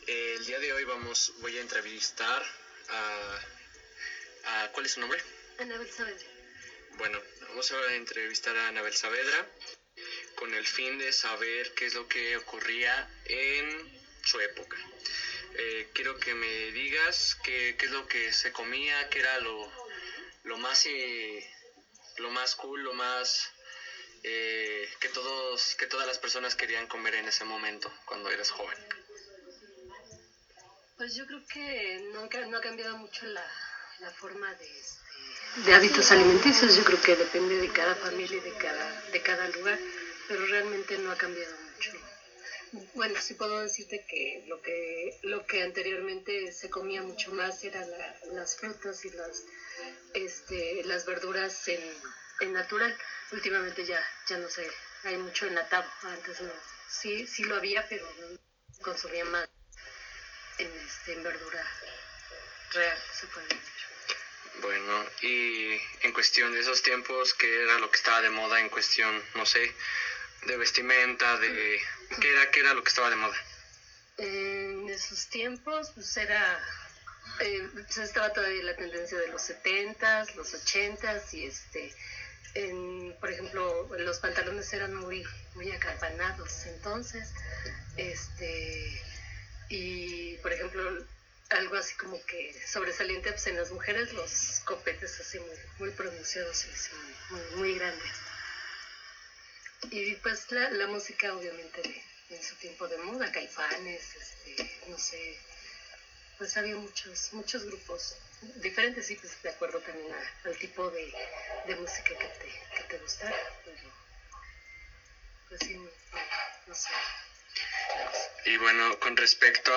El día de hoy voy a entrevistar ¿cuál es su nombre? Anabel Saavedra. Bueno, vamos a entrevistar a Anabel Saavedra con el fin de saber qué es lo que ocurría en su época. Quiero que me digas qué es lo que se comía, qué era lo más cool, lo más que todas las personas querían comer en ese momento cuando eras joven. Pues yo creo que no ha cambiado mucho la forma de hábitos alimenticios. Yo creo que depende de cada familia y de cada lugar, pero realmente no ha cambiado mucho. Bueno, sí puedo decirte que lo que anteriormente se comía mucho más eran las frutas y las verduras en natural. Últimamente ya no sé, hay mucho enlatado. Antes no, sí lo había, pero no consumía más en verdura real, se puede decir. Bueno, y en cuestión de esos tiempos, ¿qué era lo que estaba de moda en cuestión, no sé, de vestimenta, qué era lo que estaba de moda? En esos tiempos, pues pues estaba todavía la tendencia de los 70s, los 80s y por ejemplo, los pantalones eran muy acampanados entonces, y por ejemplo, algo así como que sobresaliente, pues en las mujeres los copetes así muy pronunciados y así muy grandes. Y pues la música obviamente en su tiempo de moda, Caifanes, no sé, pues había muchos grupos diferentes, y pues de acuerdo también al tipo de música que te gustara, pero pues sí, no sé. Y bueno, con respecto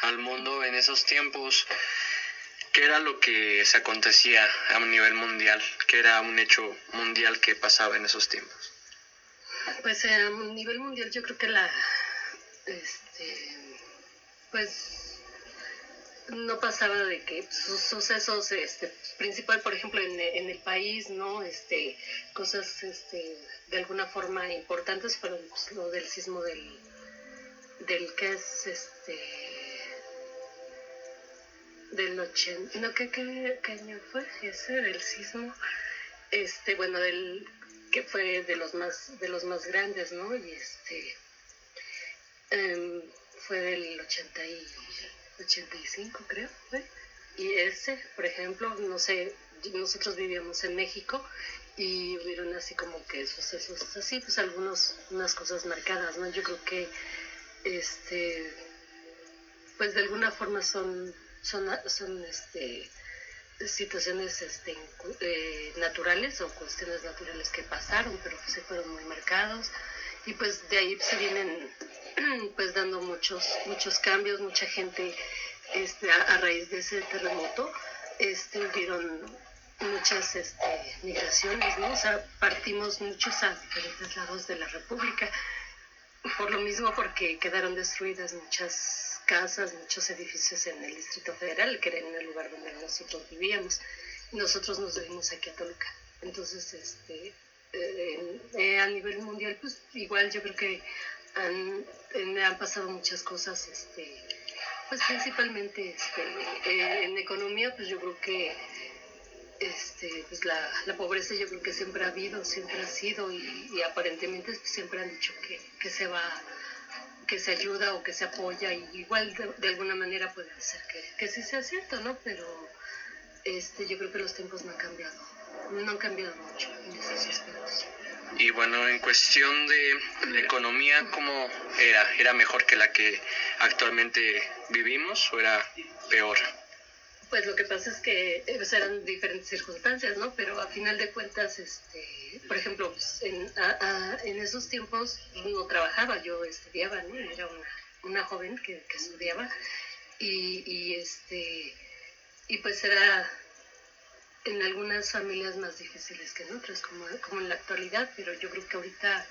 al mundo en esos tiempos, ¿qué era lo que se acontecía a un nivel mundial? ¿Qué era un hecho mundial que pasaba en esos tiempos? Pues a nivel mundial yo creo que pues no pasaba de que sus sucesos principal, por ejemplo, en el país, ¿no? Cosas de alguna forma importantes fueron pues, lo del sismo del que es del 80, no, ¿qué año fue ese del sismo? Bueno, que fue de los más grandes, ¿no? Y fue del 85, creo, ¿fue? Y por ejemplo, no sé, nosotros vivíamos en México y hubieron así como que sucesos así, pues unas cosas marcadas, ¿no? Yo creo que, pues de alguna forma son situaciones naturales o cuestiones naturales que pasaron, pero que se fueron muy marcados, y pues de ahí se vienen pues dando muchos cambios. Mucha gente a raíz de ese terremoto hubieron muchas migraciones, ¿no? O sea, partimos muchos a diferentes lados de la República, por lo mismo, porque quedaron destruidas muchas casas, muchos edificios en el Distrito Federal, que era en el lugar donde nosotros vivíamos. Nosotros nos vivimos aquí a Toluca. Entonces, a nivel mundial, pues igual yo creo que han pasado muchas cosas, pues principalmente en economía, pues yo creo que pues la pobreza yo creo que siempre ha habido, siempre ha sido, y aparentemente siempre han dicho que se ayuda o que se apoya, y igual de alguna manera puede ser que sí sea cierto, ¿no? Pero yo creo que los tiempos no han cambiado mucho en esos aspectos. Y bueno, en cuestión de la economía, ¿cómo era? ¿Era mejor que la que actualmente vivimos o era peor? Pues lo que pasa es que pues eran diferentes circunstancias, ¿no? Pero a final de cuentas, por ejemplo, pues en esos tiempos no trabajaba, yo estudiaba, ¿no? Era una joven que estudiaba, y pues era en algunas familias más difíciles que en otras, como en la actualidad, pero yo creo que ahorita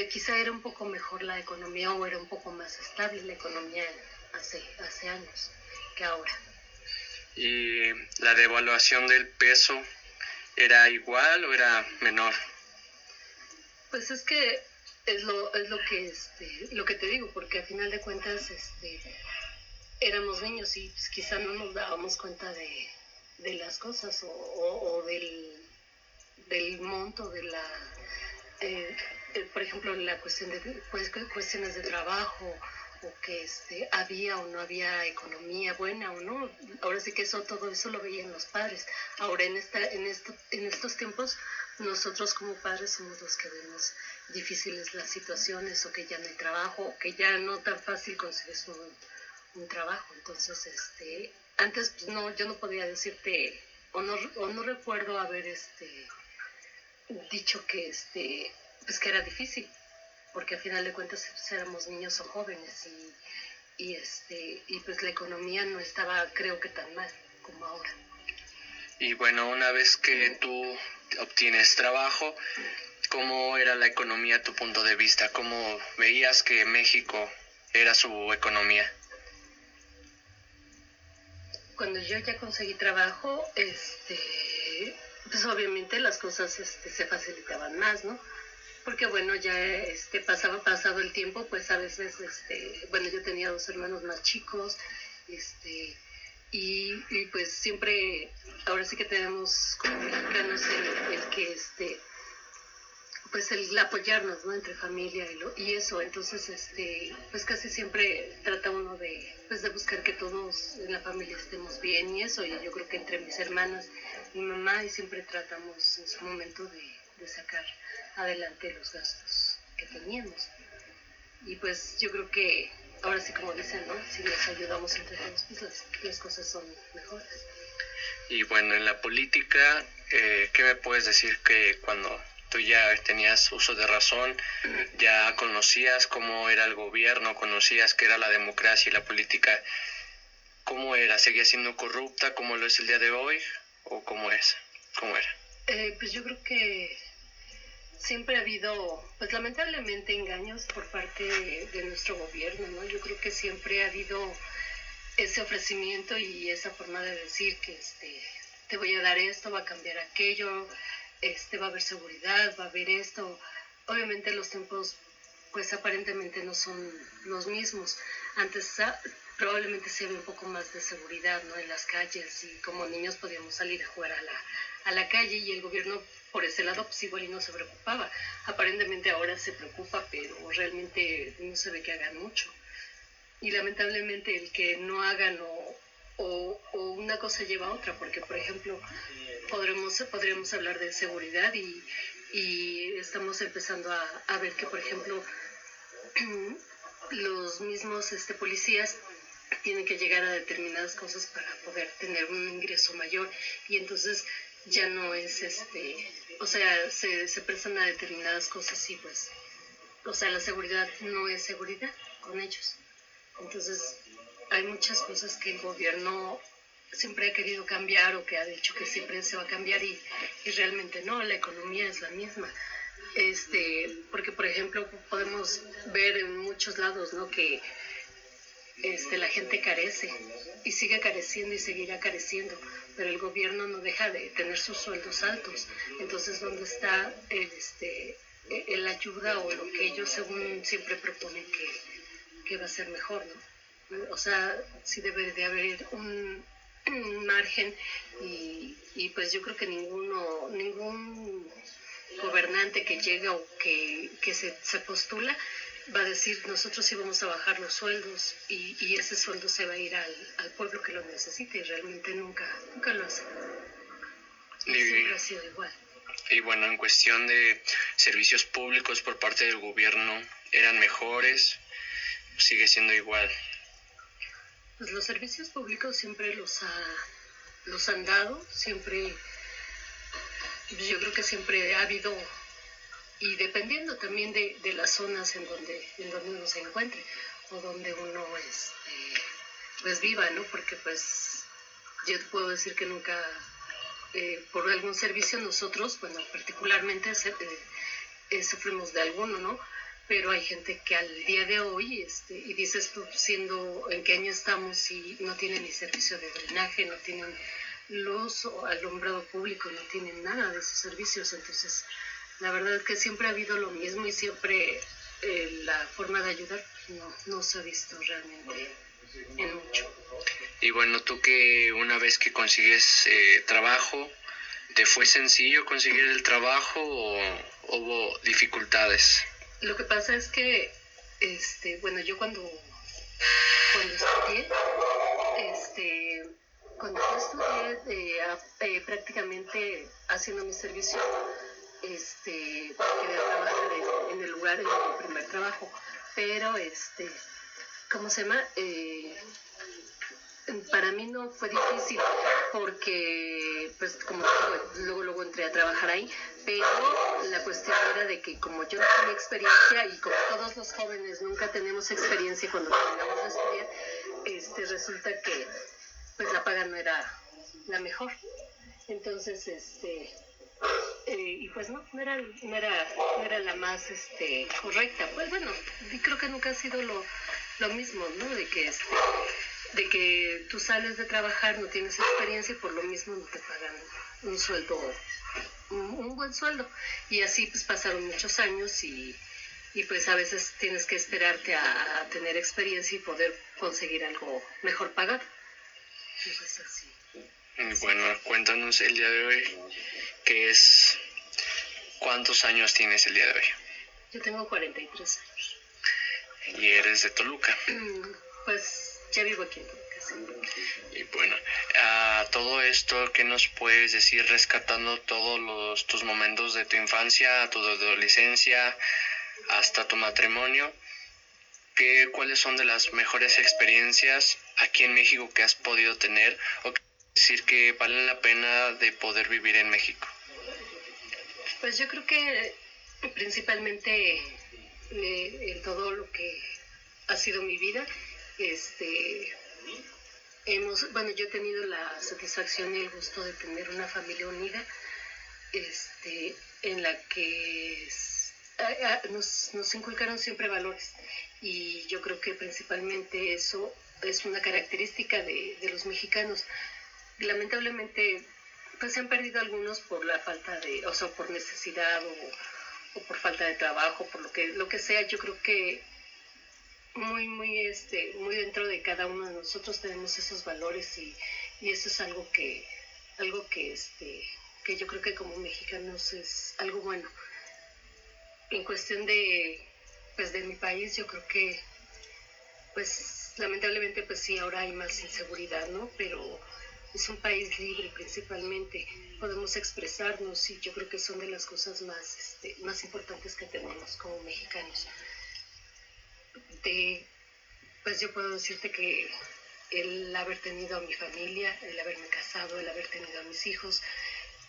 quizá era un poco mejor la economía, o era un poco más estable la economía hace años que ahora. ¿Y la devaluación del peso era igual o era menor? Pues es que lo que te digo, porque a final de cuentas éramos niños y pues, quizá no nos dábamos cuenta de las cosas o del monto de la por ejemplo la cuestión de pues, cuestiones de trabajo o que había o no había economía buena o no. Ahora sí que todo eso lo veían los padres. Ahora en estos tiempos nosotros como padres somos los que vemos difíciles las situaciones o que ya no hay trabajo o que ya no tan fácil conseguir un trabajo. Entonces antes pues, no, yo no podía decirte o no recuerdo haber dicho que pues que era difícil, porque al final de cuentas pues, éramos niños o jóvenes y pues la economía no estaba creo que tan mal como ahora. Y bueno, una vez que tú obtienes trabajo, ¿cómo era la economía a tu punto de vista? ¿Cómo veías que México era su economía? Cuando yo ya conseguí trabajo, pues obviamente las cosas se facilitaban más, ¿no? Porque bueno, ya pasado el tiempo, pues a veces, bueno, yo tenía 2 hermanos más chicos, y pues siempre, ahora sí que tenemos como mexicanos el que pues el apoyarnos, ¿no? Entre familia y eso, entonces pues casi siempre trata uno pues de buscar que todos en la familia estemos bien y eso, y yo creo que entre mis hermanas, mi mamá, y siempre tratamos en su momento de sacar adelante los gastos que teníamos. Y pues yo creo que ahora sí, como dicen, ¿no? Si nos ayudamos entre todos, pues las cosas son mejores. Y bueno, en la política, ¿qué me puedes decir que cuando tú ya tenías uso de razón, ya conocías cómo era el gobierno, conocías qué era la democracia y la política? ¿Cómo era? ¿Seguía siendo corrupta como lo es el día de hoy? ¿O cómo es? ¿Cómo era? Pues yo creo que siempre ha habido, pues lamentablemente, engaños por parte de nuestro gobierno, ¿no? Yo creo que siempre ha habido ese ofrecimiento y esa forma de decir que te voy a dar esto, va a cambiar aquello, va a haber seguridad, va a haber esto. Obviamente los tiempos pues aparentemente no son los mismos. Antes probablemente se había un poco más de seguridad, ¿no? En las calles, y como niños podíamos salir a jugar a la calle, y el gobierno por ese lado pues igual y no se preocupaba. Aparentemente ahora se preocupa, pero realmente no se ve que hagan mucho. Y lamentablemente el que no hagan o una cosa lleva a otra, porque por ejemplo podremos hablar de seguridad y estamos empezando a ver que por ejemplo los mismos policías tienen que llegar a determinadas cosas para poder tener un ingreso mayor, y entonces ya no es o sea, se prestan a determinadas cosas y pues, o sea, la seguridad no es seguridad con ellos. Entonces hay muchas cosas que el gobierno siempre ha querido cambiar o que ha dicho que siempre se va a cambiar y realmente no, la economía es la misma. Porque por ejemplo podemos ver en muchos lados, ¿no? Que la gente carece y sigue careciendo y seguirá careciendo, pero el gobierno no deja de tener sus sueldos altos. Entonces, ¿dónde está el ayuda o lo que ellos según siempre proponen que va a ser mejor, ¿no? O sea, sí debe de haber un margen y pues yo creo que ningún gobernante que llegue o que se postula va a decir nosotros sí vamos a bajar los sueldos y ese sueldo se va a ir al pueblo que lo necesite, y realmente nunca lo hace. Siempre ha sido igual. Y bueno, en cuestión de servicios públicos por parte del gobierno, ¿eran mejores? ¿Sigue siendo igual? Pues los servicios públicos siempre los han dado, siempre, yo creo que siempre ha habido, y dependiendo también de las zonas en donde uno se encuentre o donde uno pues viva, ¿no? Porque pues yo te puedo decir que nunca por algún servicio nosotros, bueno, particularmente sufrimos de alguno, ¿no? Pero hay gente que al día de hoy, y dices tú, siendo en qué año estamos, y no tienen ni servicio de drenaje, no tienen luz o alumbrado público, no tienen nada de esos servicios. Entonces, la verdad es que siempre ha habido lo mismo y siempre la forma de ayudar no se ha visto realmente en mucho. Y bueno, tú que una vez que consigues trabajo, ¿te fue sencillo conseguir el trabajo o hubo dificultades? Lo que pasa es que, bueno, yo cuando estudié, prácticamente haciendo mi servicio, quería trabajar en el lugar, en el primer trabajo, pero, ¿cómo se llama? Para mí no fue difícil porque, pues, como digo, luego entré a trabajar ahí, pero la cuestión era de que como yo no tenía experiencia y como todos los jóvenes nunca tenemos experiencia cuando terminamos de estudiar, resulta que, pues, la paga no era la mejor. Entonces, y pues no era la más correcta. Pues bueno, creo que nunca ha sido lo mismo, ¿no? De que tú sales de trabajar, no tienes experiencia y por lo mismo no te pagan un sueldo, un buen sueldo. Y así pues pasaron muchos años y pues a veces tienes que esperarte a tener experiencia y poder conseguir algo mejor pagado. Y pues así. Bueno, cuéntanos el día de hoy, ¿cuántos años tienes el día de hoy? Yo tengo 43 años. ¿Y eres de Toluca? Pues ya vivo aquí en Toluca, sí. Y bueno, todo esto, ¿qué nos puedes decir rescatando todos tus momentos de tu infancia, tu adolescencia, hasta tu matrimonio? ¿Cuáles son de las mejores experiencias aquí en México que has podido tener o decir que valen la pena de poder vivir en México? Pues yo creo que principalmente en todo lo que ha sido mi vida, yo he tenido la satisfacción y el gusto de tener una familia unida, en la que nos inculcaron siempre valores, y yo creo que principalmente eso es una característica de los mexicanos. Lamentablemente pues se han perdido algunos por la falta de, o sea, por necesidad o por falta de trabajo, por lo que sea. Yo creo que muy dentro de cada uno de nosotros tenemos esos valores, y eso es algo que yo creo que como mexicanos es algo bueno. En cuestión de mi país, yo creo que pues lamentablemente pues sí, ahora hay más inseguridad, ¿no? Pero es un país libre principalmente, podemos expresarnos, y yo creo que son de las cosas más importantes que tenemos como mexicanos. Pues yo puedo decirte que el haber tenido a mi familia, el haberme casado, el haber tenido a mis hijos,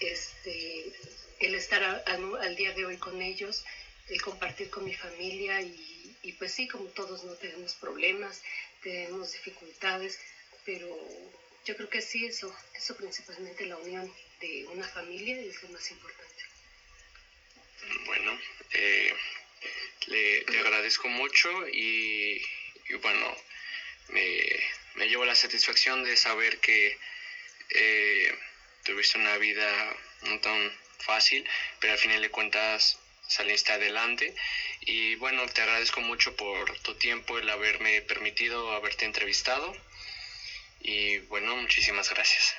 el estar al día de hoy con ellos, el compartir con mi familia, y pues sí, como todos no tenemos problemas, tenemos dificultades, pero yo creo que sí, eso principalmente, la unión de una familia es lo más importante. Bueno, le agradezco mucho y bueno, me llevo la satisfacción de saber que tuviste una vida no tan fácil, pero al final de cuentas saliste adelante. Y bueno, te agradezco mucho por tu tiempo, el haberme permitido haberte entrevistado. Y bueno, muchísimas gracias.